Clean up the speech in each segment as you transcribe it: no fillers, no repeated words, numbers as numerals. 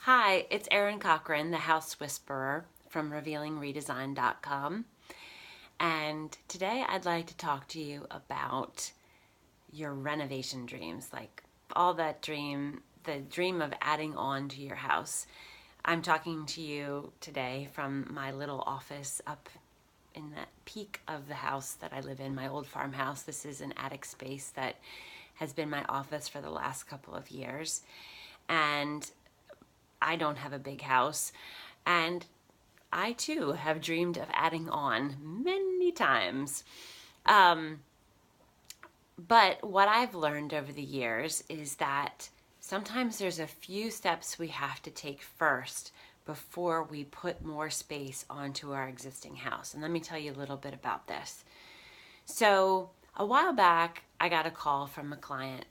Hi, it's Erin Cochran, the House Whisperer from RevealingRedesign.com. And today I'd like to talk to you about your renovation dreams, like all that the dream of adding on to your house. I'm talking to you today from my little office up in the peak of the house that I live in, my old farmhouse. This is an attic space that has been my office for the last couple of years. And I don't have a big house, and I too have dreamed of adding on many times. But what I've learned over the years is that sometimes there's a few steps we have to take first before we put more space onto our existing house. And let me tell you a little bit about this. So a while back, I got a call from a client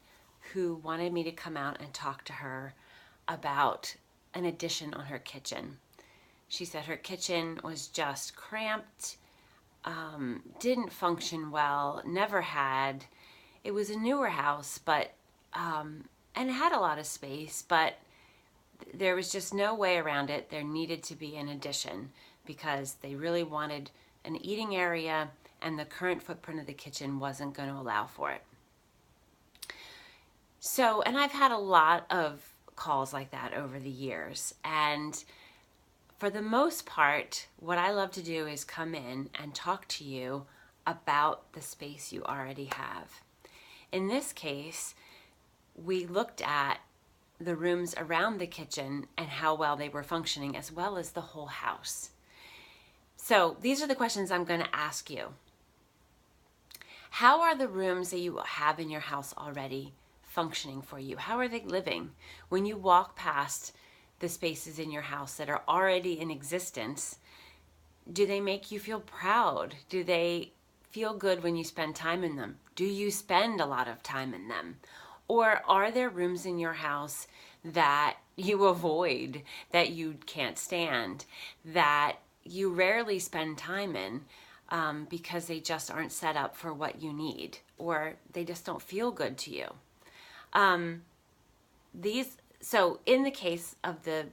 who wanted me to come out and talk to her about an addition on her kitchen. She said her kitchen was just cramped, didn't function well, never had. It was a newer house, but and it had a lot of space, but there was just no way around it. There needed to be an addition because they really wanted an eating area, and the current footprint of the kitchen wasn't going to allow for it. So, and I've had a lot of calls like that over the years, and for the most part, what I love to do is come in and talk to you about the space you already have. In this case, we looked at the rooms around the kitchen and how well they were functioning, as well as the whole house. So these are the questions I'm going to ask you. How are the rooms that you have in your house already functioning for you? How are they living? When you walk past the spaces in your house that are already in existence, do they make you feel proud? Do they feel good when you spend time in them? Do you spend a lot of time in them? Or are there rooms in your house that you avoid, that you can't stand, that you rarely spend time in because they just aren't set up for what you need, or they just don't feel good to you? So in the case of the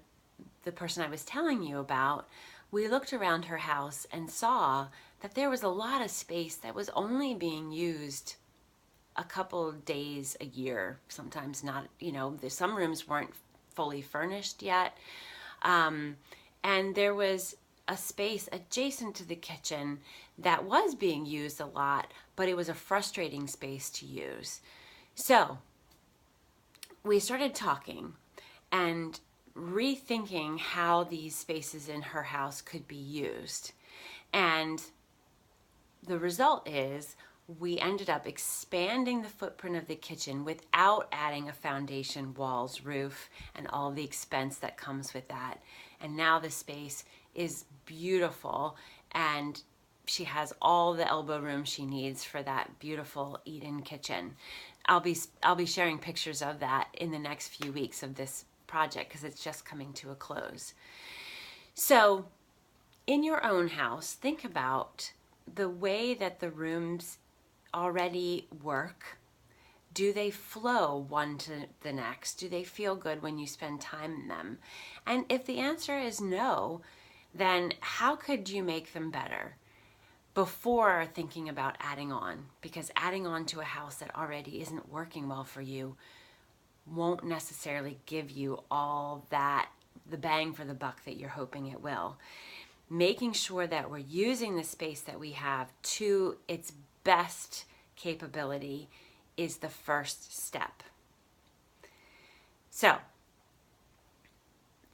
person I was telling you about, we looked around her house and saw that there was a lot of space that was only being used a couple of days a year, sometimes not, some rooms weren't fully furnished yet. And there was a space adjacent to the kitchen that was being used a lot, but it was a frustrating space to use. So we started talking and rethinking how these spaces in her house could be used. And the result is we ended up expanding the footprint of the kitchen without adding a foundation, walls, roof, and all the expense that comes with that. And now the space is beautiful, and she has all the elbow room she needs for that beautiful eat-in kitchen. I'll be sharing pictures of that in the next few weeks of this project because it's just coming to a close. So in your own house, think about the way that the rooms already work. Do they flow one to the next? Do they feel good when you spend time in them? And if the answer is no, then how could you make them better before thinking about adding on? Because adding on to a house that already isn't working well for you won't necessarily give you all that, the bang for the buck that you're hoping it will. Making sure that we're using the space that we have to its best capability is the first step. So,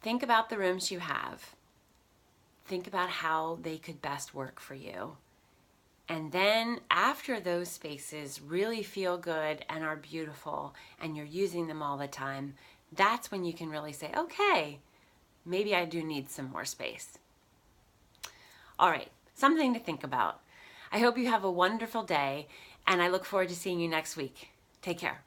think about the rooms you have. Think about how they could best work for you. And then after those spaces really feel good and are beautiful and you're using them all the time, that's when you can really say, okay, maybe I do need some more space. All right, something to think about. I hope you have a wonderful day, and I look forward to seeing you next week. Take care.